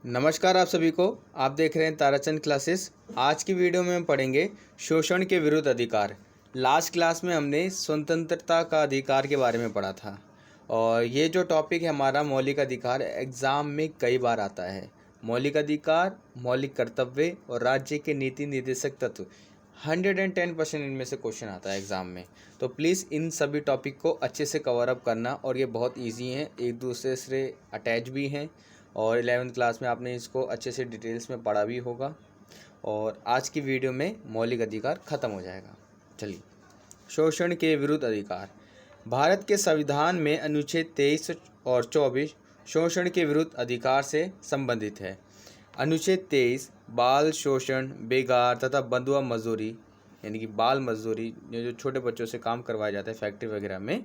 नमस्कार आप सभी को। आप देख रहे हैं ताराचंद क्लासेस। आज की वीडियो में हम पढ़ेंगे शोषण के विरुद्ध अधिकार। लास्ट क्लास में हमने स्वतंत्रता का अधिकार के बारे में पढ़ा था और ये जो टॉपिक है हमारा मौलिक अधिकार, एग्ज़ाम में कई बार आता है। मौलिक अधिकार, मौलिक कर्तव्य और राज्य के नीति निर्देशक तत्व 110% इनमें से क्वेश्चन आता है एग्ज़ाम में। तो प्लीज़ इन सभी टॉपिक को अच्छे से कवर अप करना और ये बहुत ईजी हैं, एक दूसरे से अटैच भी हैं और 11th क्लास में आपने इसको अच्छे से डिटेल्स में पढ़ा भी होगा। और आज की वीडियो में मौलिक अधिकार ख़त्म हो जाएगा। चलिए, शोषण के विरुद्ध अधिकार। भारत के संविधान में अनुच्छेद 23 और 24 शोषण के विरुद्ध अधिकार से संबंधित है। अनुच्छेद 23 बाल शोषण, बेगार तथा बंधुआ मजदूरी यानी कि बाल मजदूरी, जो छोटे बच्चों से काम करवाया जाता है फैक्ट्री वगैरह में,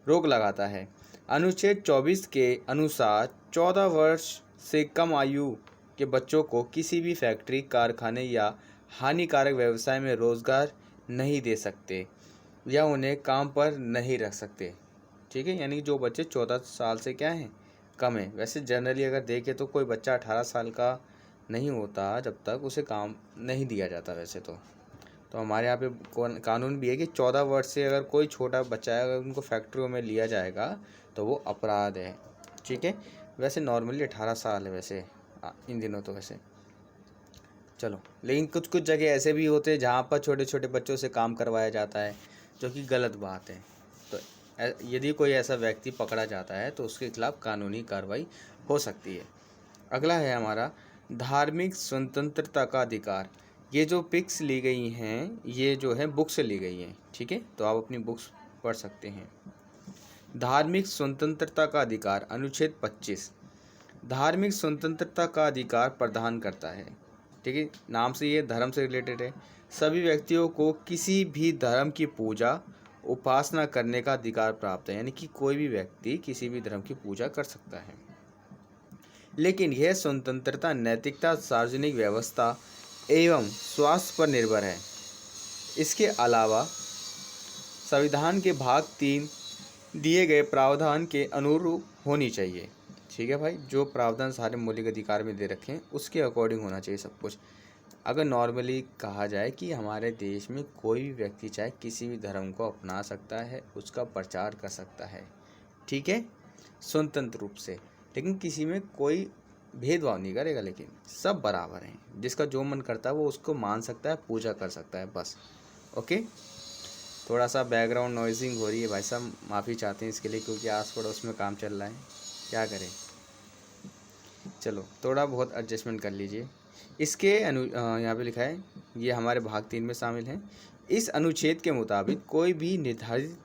रोक लगाता है। अनुच्छेद 24 के अनुसार 14 वर्ष से कम आयु के बच्चों को किसी भी फैक्ट्री, कारखाने या हानिकारक व्यवसाय में रोजगार नहीं दे सकते या उन्हें काम पर नहीं रख सकते। ठीक है, यानी जो बच्चे 14 साल से क्या हैं, कम है। वैसे जनरली अगर देखें तो कोई बच्चा 18 साल का नहीं होता जब तक उसे काम नहीं दिया जाता वैसे तो हमारे यहाँ पे कानून भी है कि 14 वर्ष से अगर कोई छोटा बच्चा है, अगर उनको फैक्ट्रियों में लिया जाएगा तो वो अपराध है। ठीक है, वैसे नॉर्मली 18 साल है वैसे इन दिनों तो वैसे। चलो, लेकिन कुछ कुछ जगह ऐसे भी होते हैं जहाँ पर छोटे छोटे बच्चों से काम करवाया जाता है, जो कि गलत बात है। तो यदि कोई ऐसा व्यक्ति पकड़ा जाता है तो उसके खिलाफ कानूनी कार्रवाई हो सकती है। अगला है हमारा धार्मिक स्वतंत्रता का अधिकार। ये जो पिक्स ली गई हैं ये जो है बुक से ली गई हैं। ठीक है, तो आप अपनी बुक्स पढ़ सकते हैं। धार्मिक स्वतंत्रता का अधिकार, अनुच्छेद 25 धार्मिक स्वतंत्रता का अधिकार प्रदान करता है। ठीक है, नाम से ये धर्म से रिलेटेड है। सभी व्यक्तियों को किसी भी धर्म की पूजा, उपासना करने का अधिकार प्राप्त है, यानी कि कोई भी व्यक्ति किसी भी धर्म की पूजा कर सकता है। लेकिन यह स्वतंत्रता नैतिकता, सार्वजनिक व्यवस्था एवं स्वास्थ्य पर निर्भर है। इसके अलावा संविधान के भाग 3 दिए गए प्रावधान के अनुरूप होनी चाहिए। ठीक है भाई, जो प्रावधान सारे मौलिक अधिकार में दे रखे हैं उसके अकॉर्डिंग होना चाहिए सब कुछ। अगर नॉर्मली कहा जाए कि हमारे देश में कोई भी व्यक्ति चाहे किसी भी धर्म को अपना सकता है, उसका प्रचार कर सकता है, ठीक है, स्वतंत्र रूप से, लेकिन किसी में कोई भेदभाव नहीं करेगा, लेकिन सब बराबर हैं। जिसका जो मन करता है वो उसको मान सकता है, पूजा कर सकता है, बस। ओके, थोड़ा सा बैकग्राउंड नॉइजिंग हो रही है भाई साहब, माफ़ी चाहते हैं इसके लिए, क्योंकि आस पड़ोस में काम चल रहा है, क्या करें। चलो, थोड़ा बहुत एडजस्टमेंट कर लीजिए। इसके यहाँ पे लिखा है, ये हमारे भाग 3 में शामिल है। इस अनुच्छेद के मुताबिक कोई भी निर्धारित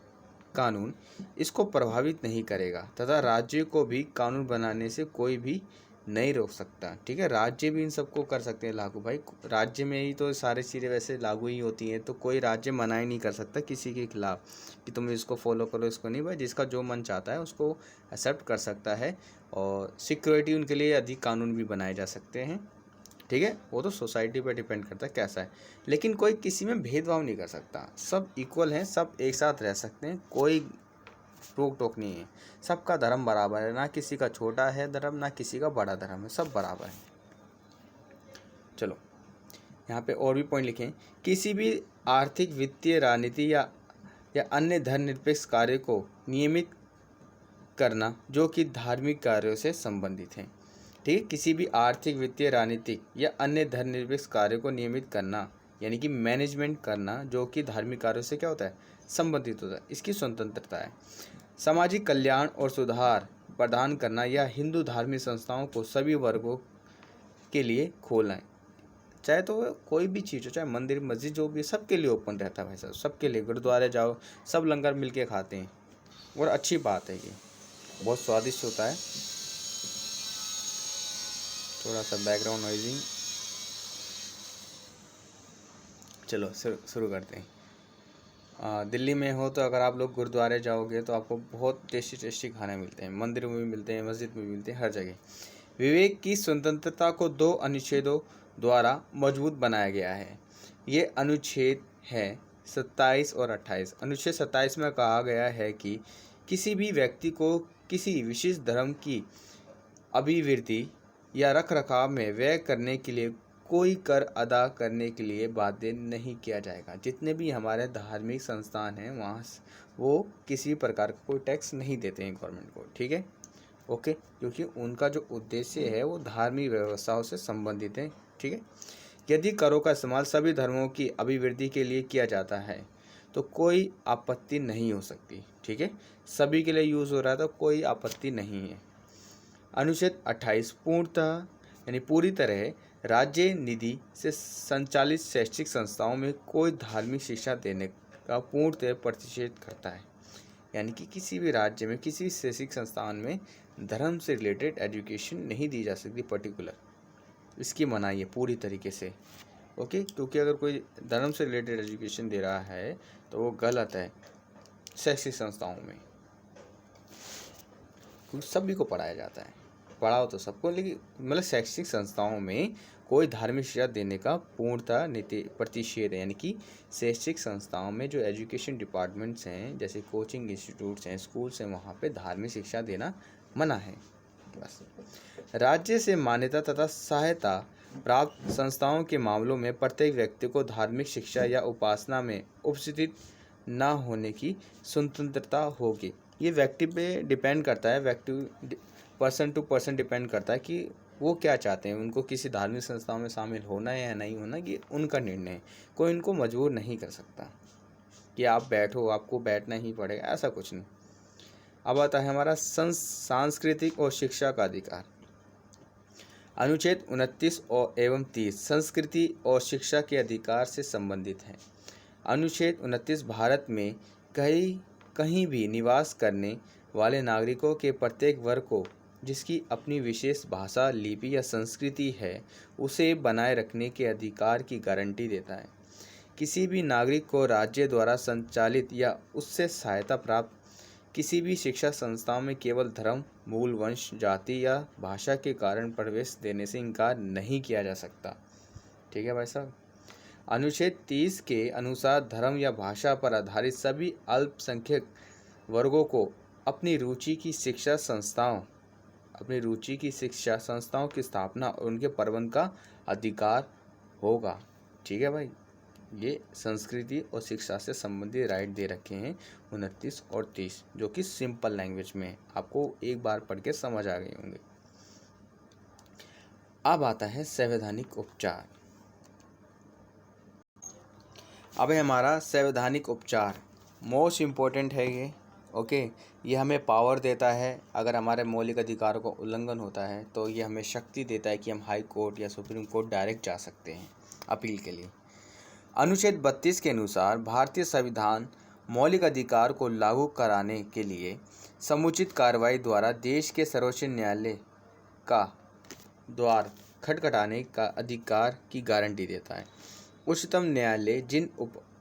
कानून इसको प्रभावित नहीं करेगा तथा राज्य को भी कानून बनाने से कोई भी नहीं रोक सकता। ठीक है, राज्य भी इन सबको कर सकते हैं लागू। भाई राज्य में ही तो सारी चीज़ें वैसे लागू ही होती हैं, तो कोई राज्य मना ही नहीं कर सकता किसी के खिलाफ कि तुम इसको फॉलो करो, इसको नहीं। भाई जिसका जो मन चाहता है उसको एक्सेप्ट कर सकता है और सिक्योरिटी उनके लिए अधिक कानून भी बनाए जा सकते हैं। ठीक है, वो तो सोसाइटी पर डिपेंड करता है कैसा है, लेकिन कोई किसी में भेदभाव नहीं कर सकता। सब इक्वल हैं, सब एक साथ रह सकते हैं, कोई रोक टोक नहीं है। सबका धर्म बराबर है, ना किसी का छोटा है धर्म, ना किसी का बड़ा धर्म है, सब बराबर है। चलो, यहाँ पे और भी पॉइंट लिखें। किसी भी आर्थिक, वित्तीय, राजनीति या अन्य धर्मनिरपेक्ष कार्य को नियमित करना जो कि धार्मिक कार्यों से संबंधित है। ठीक है, किसी भी आर्थिक, वित्तीय, राजनीतिक या अन्य धर्मनिरपेक्ष कार्य को नियमित करना यानी कि मैनेजमेंट करना जो कि धार्मिक कार्यों से क्या होता है, संबंधित होता है, इसकी स्वतंत्रता है। सामाजिक कल्याण और सुधार प्रदान करना या हिंदू धार्मिक संस्थाओं को सभी वर्गों के लिए खोलना है, चाहे तो कोई भी चीज़ हो, चाहे मंदिर, मस्जिद, जो भी, सबके लिए ओपन रहता है भाई साहब, सबके लिए। गुरुद्वारे जाओ, सब लंगर मिल के खाते हैं और अच्छी बात है, ये बहुत स्वादिष्ट होता है। थोड़ा सा बैकग्राउंड नॉइजिंग। चलो शुरू करते हैं। दिल्ली में हो तो अगर आप लोग गुरुद्वारे जाओगे तो आपको बहुत टेस्टी टेस्टी खाने मिलते हैं, मंदिरों में भी मिलते हैं, मस्जिद में भी मिलते हैं, हर जगह। विवेक की स्वतंत्रता को 2 अनुच्छेदों द्वारा मजबूत बनाया गया है। ये अनुच्छेद है 27 और 28। अनुच्छेद 27 में कहा गया है कि किसी भी व्यक्ति को किसी विशेष धर्म की अभिवृत्ति या रखरखाव में व्यय करने के लिए कोई कर अदा करने के लिए बाध्य नहीं किया जाएगा। जितने भी हमारे धार्मिक संस्थान हैं वहाँ वो किसी प्रकार का कोई टैक्स नहीं देते हैं गवर्नमेंट को, ठीक है, ओके, क्योंकि उनका जो उद्देश्य है वो धार्मिक व्यवस्थाओं से संबंधित है, ठीक है। यदि करों का इस्तेमाल सभी धर्मों की अभिवृद्धि के लिए किया जाता है तो कोई आपत्ति नहीं हो सकती, ठीक है, सभी के लिए यूज़ हो रहा है तो कोई आपत्ति नहीं है। अनुच्छेद 28 पूर्णतः यानी पूरी तरह राज्य निधि से संचालित शैक्षिक संस्थाओं में कोई धार्मिक शिक्षा देने का पूर्णतः प्रतिषेध करता है। यानी कि किसी भी राज्य में किसी भी शैक्षिक संस्थान में धर्म से रिलेटेड एजुकेशन नहीं दी जा सकती पर्टिकुलर, इसकी मनाही है पूरी तरीके से, ओके, क्योंकि अगर कोई धर्म से रिलेटेड एजुकेशन दे रहा है तो वो गलत है शैक्षिक संस्थाओं में, क्योंकि सभी को पढ़ाया जाता है, पढ़ाओ तो सबको, लेकिन मतलब शैक्षिक संस्थाओं में कोई धार्मिक शिक्षा देने का पूर्णतः नीति प्रतिषेध है। यानी कि शैक्षिक संस्थाओं में जो एजुकेशन डिपार्टमेंट्स हैं जैसे कोचिंग इंस्टीट्यूट्स हैं, स्कूल्स हैं, वहाँ पे धार्मिक शिक्षा देना मना है। बस राज्य से मान्यता तथा सहायता प्राप्त संस्थाओं के मामलों में प्रत्येक व्यक्ति को धार्मिक शिक्षा या उपासना में उपस्थित न होने की स्वतंत्रता होगी। ये व्यक्ति पे डिपेंड करता है, व्यक्ति पर्सन टू पर्सन डिपेंड करता है कि वो क्या चाहते हैं, उनको किसी धार्मिक संस्थाओं में शामिल होना है या नहीं होना, ये उनका निर्णय है, कोई इनको मजबूर नहीं कर सकता कि आप बैठो, आपको बैठना ही पड़ेगा, ऐसा कुछ नहीं। अब आता है हमारा सांस्कृतिक और शिक्षा का अधिकार। अनुच्छेद 29 और एवं 30 संस्कृति और शिक्षा के अधिकार से संबंधित है। अनुच्छेद 29 भारत में कहीं भी निवास करने वाले नागरिकों के प्रत्येक वर्ग को जिसकी अपनी विशेष भाषा, लिपि या संस्कृति है उसे बनाए रखने के अधिकार की गारंटी देता है। किसी भी नागरिक को राज्य द्वारा संचालित या उससे सहायता प्राप्त किसी भी शिक्षा संस्थाओं में केवल धर्म, मूल, वंश, जाति या भाषा के कारण प्रवेश देने से इनकार नहीं किया जा सकता, ठीक है भाई साहब। अनुच्छेद 30 के अनुसार धर्म या भाषा पर आधारित सभी अल्पसंख्यक वर्गों को अपनी रुचि की शिक्षा संस्थाओं की स्थापना और उनके प्रबंध का अधिकार होगा, ठीक है भाई। ये संस्कृति और शिक्षा से संबंधित राइट दे रखे हैं 29 और 30, जो कि सिंपल लैंग्वेज में आपको एक बार पढ़ के समझ आ गए होंगे। अब आता है संवैधानिक उपचार। अब है हमारा संवैधानिक उपचार, मोस्ट इम्पोर्टेंट है ये, ओके। ये हमें पावर देता है, अगर हमारे मौलिक अधिकारों का उल्लंघन होता है तो ये हमें शक्ति देता है कि हम हाई कोर्ट या सुप्रीम कोर्ट डायरेक्ट जा सकते हैं अपील के लिए। अनुच्छेद 32 के अनुसार भारतीय संविधान मौलिक अधिकार को लागू कराने के लिए समुचित कार्रवाई द्वारा देश के सर्वोच्च न्यायालय का द्वार खटखटाने का अधिकार की गारंटी देता है। उच्चतम न्यायालय जिन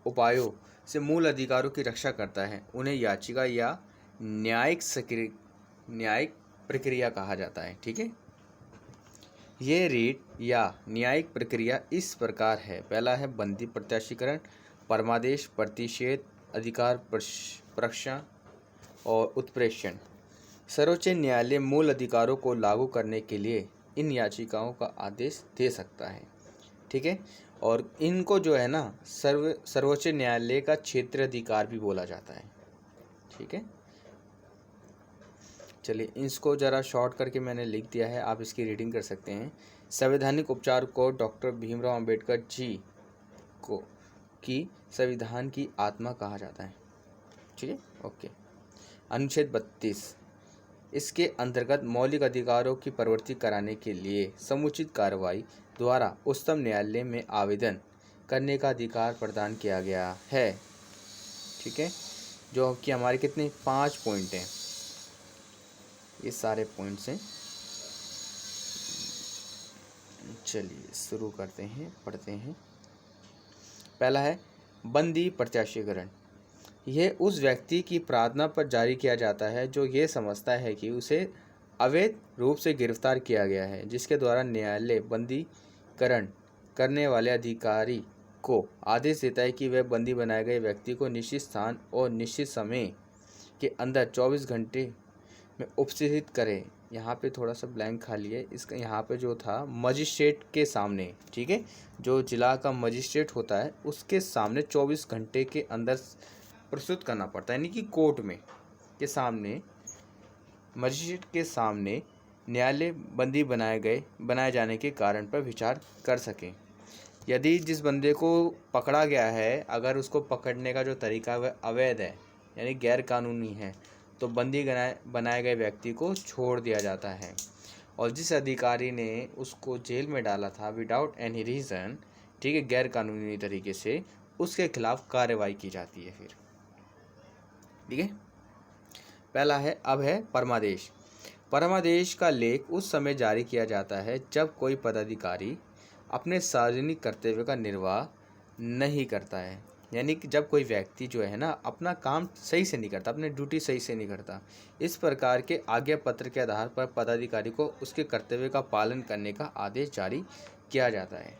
उपायों से मूल अधिकारों की रक्षा करता है उन्हें याचिका या न्यायिक प्रक्रिया कहा जाता है, ठीक है। ये रीट या न्यायिक प्रक्रिया इस प्रकार है। पहला है बंदी प्रत्याशीकरण, परमादेश, प्रतिषेध, अधिकार प्रश्न और उत्प्रेषण। सर्वोच्च न्यायालय मूल अधिकारों को लागू करने के लिए इन याचिकाओं का आदेश दे सकता है, ठीक है। और इनको जो है ना सर्वोच्च न्यायालय का क्षेत्र अधिकार भी बोला जाता है, ठीक है। चलिए इसको ज़रा शॉर्ट करके मैंने लिख दिया है, आप इसकी रीडिंग कर सकते हैं। संवैधानिक उपचार को डॉक्टर भीमराव अंबेडकर जी को की संविधान की आत्मा कहा जाता है, ठीक है, ओके। अनुच्छेद 32 इसके अंतर्गत मौलिक अधिकारों की प्रवृत्ति कराने के लिए समुचित कार्रवाई द्वारा उच्चतम न्यायालय में आवेदन करने का अधिकार प्रदान किया गया है, ठीक है। जो कि हमारे कितने 5 पॉइंट हैं, ये सारे पॉइंट्स हैं। चलिए शुरू करते हैं, पढ़ते हैं। पहला है बंदी प्रत्याशीकरण। यह उस व्यक्ति की प्रार्थना पर जारी किया जाता है जो ये समझता है कि उसे अवैध रूप से गिरफ्तार किया गया है, जिसके द्वारा न्यायालय बंदीकरण करने वाले अधिकारी को आदेश देता है कि वह बंदी बनाए गए व्यक्ति को निश्चित स्थान और निश्चित समय के अंदर 24 घंटे में उपस्थित करे यहाँ पे थोड़ा सा ब्लैंक खाली है, इसका यहाँ पे जो था मजिस्ट्रेट के सामने, ठीक है, जो जिला का मजिस्ट्रेट होता है उसके सामने 24 घंटे के अंदर प्रस्तुत करना पड़ता है, यानी कि कोर्ट में के सामने, मजिस्ट्रेट के सामने न्यायालय बंदी बनाए जाने के कारण पर विचार कर सकें। यदि जिस बंदे को पकड़ा गया है, अगर उसको पकड़ने का जो तरीका वह अवैध है यानी गैर कानूनी है, तो बंदी बनाए गए व्यक्ति को छोड़ दिया जाता है। और जिस अधिकारी ने उसको जेल में डाला था विदाउट एनी रीज़न, ठीक है, गैर कानूनी तरीके से, उसके खिलाफ कार्रवाई की जाती है फिर, ठीक है। पहला है, अब है परमादेश। परमादेश का लेख उस समय जारी किया जाता है जब कोई पदाधिकारी अपने सार्वजनिक कर्तव्य का निर्वाह नहीं करता है, यानी कि जब कोई व्यक्ति जो है ना अपना काम सही से नहीं करता, अपनी ड्यूटी सही से नहीं करता, इस प्रकार के आज्ञा पत्र के आधार पर पदाधिकारी को उसके कर्तव्य का पालन करने का आदेश जारी किया जाता है,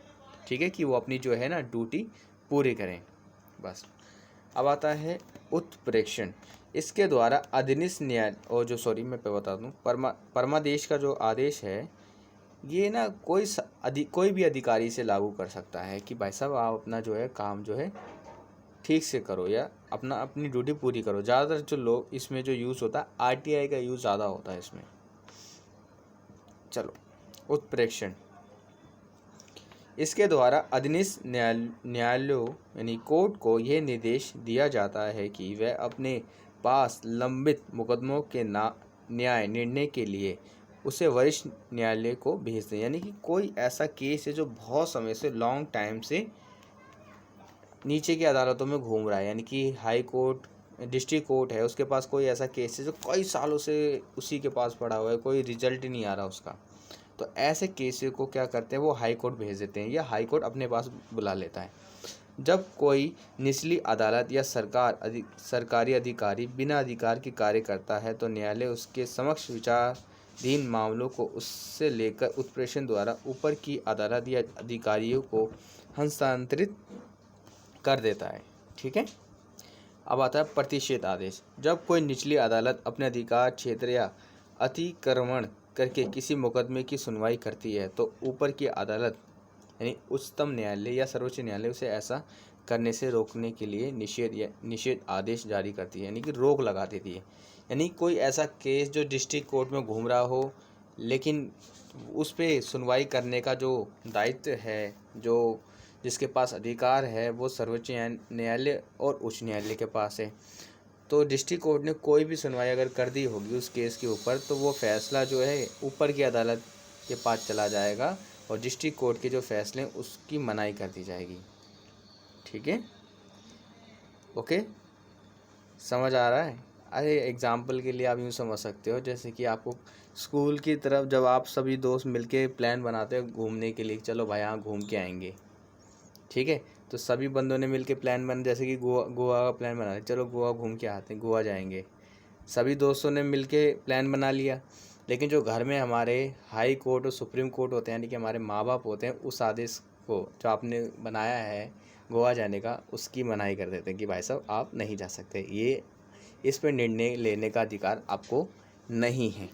ठीक है, कि वो अपनी जो है ना ड्यूटी पूरी करें, बस। अब आता है उत्प्रेक्षण। इसके द्वारा अधीनस्थ न्याय और जो सॉरी मैं बता दूँ, परमादेश का जो आदेश है ये ना कोई भी अधिकारी से लागू कर सकता है कि भाई साहब आप अपना जो है काम जो है ठीक से करो या अपनी ड्यूटी पूरी करो। ज़्यादातर जो लोग इसमें जो यूज़ होता है आरटीआई का यूज़ ज़्यादा होता है इसमें। चलो, उत्प्रेक्षण। इसके द्वारा अधीनस्थ न्यायालयों यानी कोर्ट को यह निर्देश दिया जाता है कि वह अपने पास लंबित मुकदमों के न्याय निर्णय के लिए उसे वरिष्ठ न्यायालय को भेज दें, यानी कि कोई ऐसा केस है जो बहुत समय से लॉन्ग टाइम से नीचे की अदालतों में घूम रहा है, यानी कि हाई कोर्ट, डिस्ट्रिक्ट कोर्ट है, उसके पास कोई ऐसा केस है जो कई सालों से उसी के पास पड़ा हुआ है, कोई रिजल्ट ही नहीं आ रहा उसका, तो ऐसे केस को क्या करते हैं वो हाई कोर्ट भेज देते हैं या हाई कोर्ट अपने पास बुला लेता है। जब कोई निचली अदालत या सरकारी अधिकारी बिना अधिकार के कार्य करता है तो न्यायालय उसके समक्ष विचाराधीन मामलों को उससे लेकर उत्प्रेक्षण द्वारा ऊपर की अदालत या अधिकारियों को हस्तांतरित कर देता है, ठीक है। अब आता है प्रतिषेध आदेश। जब कोई निचली अदालत अपने अधिकार क्षेत्र या अतिक्रमण करके किसी मुकदमे की सुनवाई करती है तो ऊपर की अदालत यानी उच्चतम न्यायालय या सर्वोच्च न्यायालय उसे ऐसा करने से रोकने के लिए निषेध आदेश जारी करती है, यानी कि रोक लगा देती है। यानी कोई ऐसा केस जो डिस्ट्रिक्ट कोर्ट में घूम रहा हो लेकिन उस पर सुनवाई करने का जो दायित्व है, जो जिसके पास अधिकार है, वो सर्वोच्च न्यायालय और उच्च न्यायालय के पास है, तो डिस्ट्रिक्ट कोर्ट ने कोई भी सुनवाई अगर कर दी होगी उस केस के ऊपर तो वो फैसला जो है ऊपर की अदालत के पास चला जाएगा और डिस्ट्रिक्ट कोर्ट के जो फैसले हैं उसकी मनाही कर दी जाएगी, ठीक है। ओके, समझ आ रहा है? अरे एग्जाम्पल के लिए आप यूँ समझ सकते हो जैसे कि आपको स्कूल की तरफ जब आप सभी दोस्त मिलके प्लान बनाते हो घूमने के लिए, चलो भाई यहाँ घूम के आएंगे, ठीक है, तो सभी बंदों ने मिलके प्लान बना, जैसे कि गोवा का प्लान बना, चलो गोवा घूम के आते हैं, गोवा जाएंगे, सभी दोस्तों ने मिलके प्लान बना लिया। लेकिन जो घर में हमारे हाई कोर्ट और सुप्रीम कोर्ट होते हैं, यानी कि हमारे माँ बाप होते हैं, उस आदेश को जो आपने बनाया है गोवा जाने का उसकी मनाही कर देते हैं कि भाई साहब आप नहीं जा सकते, ये इस पर निर्णय लेने का अधिकार आपको नहीं है।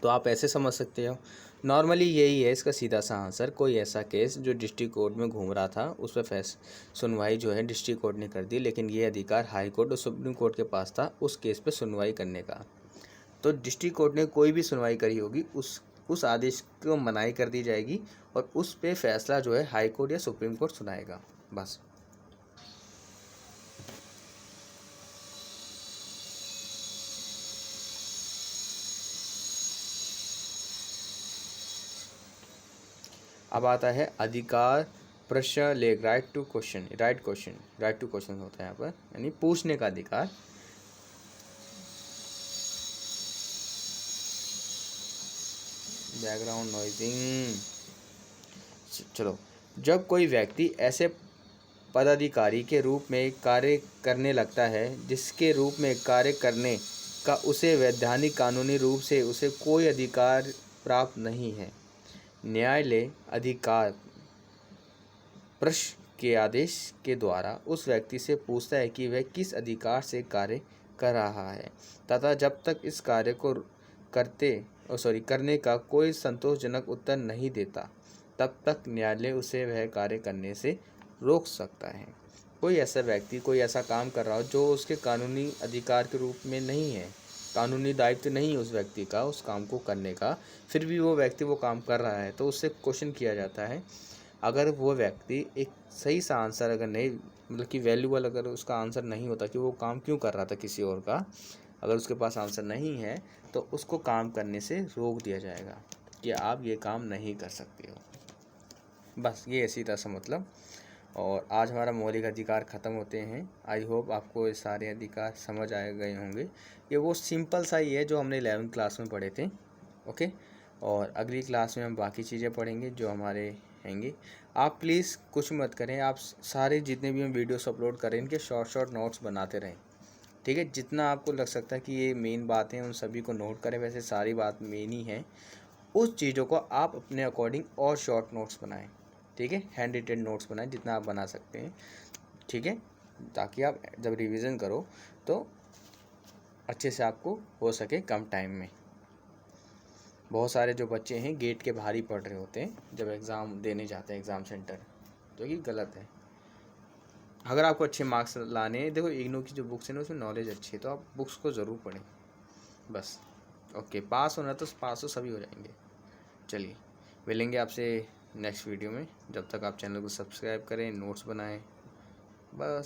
तो आप ऐसे समझ सकते हो, नॉर्मली यही है इसका सीधा सा आंसर। कोई ऐसा केस जो डिस्ट्रिक्ट कोर्ट में घूम रहा था उस पर सुनवाई जो है डिस्ट्रिक्ट कोर्ट ने कर दी, लेकिन ये अधिकार हाई कोर्ट और सुप्रीम कोर्ट के पास था उस केस पे सुनवाई करने का। तो डिस्ट्रिक्ट कोर्ट ने कोई भी सुनवाई करी होगी उस आदेश को मनाही कर दी जाएगी और उस पे फैसला जो है हाई कोर्ट या सुप्रीम कोर्ट सुनाएगा, बस। अब आता है अधिकार प्रश्न लेख, राइट टू क्वेश्चन होता है यहाँ पर, यानी पूछने का अधिकार। बैकग्राउंड नॉइजिंग। चलो, जब कोई व्यक्ति ऐसे पदाधिकारी के रूप में कार्य करने लगता है जिसके रूप में कार्य करने का उसे वैधानिक कानूनी रूप से उसे कोई अधिकार प्राप्त नहीं है, न्यायालय अधिकार प्रश्न के आदेश के द्वारा उस व्यक्ति से पूछता है कि वह किस अधिकार से कार्य कर रहा है तथा जब तक इस कार्य को करने का कोई संतोषजनक उत्तर नहीं देता, तब तक न्यायालय उसे वह कार्य करने से रोक सकता है। कोई ऐसा व्यक्ति कोई ऐसा काम कर रहा हो जो उसके कानूनी अधिकार के रूप में नहीं है, कानूनी दायित्व नहीं है उस व्यक्ति का उस काम को करने का, फिर भी वो व्यक्ति वो काम कर रहा है, तो उससे क्वेश्चन किया जाता है। अगर वो व्यक्ति एक सही सा आंसर अगर नहीं, मतलब कि वैल्यूबल अगर उसका आंसर नहीं होता कि वो काम क्यों कर रहा था किसी और का, अगर उसके पास आंसर नहीं है तो उसको काम करने से रोक दिया जाएगा कि आप ये काम नहीं कर सकते हो। बस ये ऐसी तरह से मतलब। और आज हमारा मौलिक अधिकार ख़त्म होते हैं। आई होप आपको ये सारे अधिकार समझ आ गए होंगे। ये वो सिंपल सा ही है जो हमने 11वीं क्लास में पढ़े थे। ओके, और अगली क्लास में हम बाकी चीज़ें पढ़ेंगे जो हमारे हैंगे। आप प्लीज़ कुछ मत करें, आप सारे जितने भी हम वीडियोस अपलोड करें इनके शॉर्ट नोट्स बनाते रहें, ठीक है। जितना आपको लग सकता है कि ये मेन बातें उन सभी को नोट करें, वैसे सारी बात मेन ही है। उस चीज़ों को आप अपने अकॉर्डिंग और शॉर्ट नोट्स बनाएं, ठीक है। हैंड रिटेन नोट्स बनाएं जितना आप बना सकते हैं, ठीक है, ताकि आप जब रिवीजन करो तो अच्छे से आपको हो सके कम टाइम में। बहुत सारे जो बच्चे हैं गेट के बाहर ही पढ़ रहे होते हैं जब एग्ज़ाम देने जाते हैं एग्ज़ाम सेंटर, जो कि गलत है। अगर आपको अच्छे मार्क्स लाने हैं, देखो इग्नू की जो बुक्स हैं ना उसमें नॉलेज अच्छी है, तो आप बुक्स को ज़रूर पढ़ें बस। ओके, पास होना तो पास तो सभी हो जाएंगे। चलिए मिलेंगे आपसे नेक्स्ट वीडियो में। जब तक आप चैनल को सब्सक्राइब करें, नोट्स बनाएं, बस।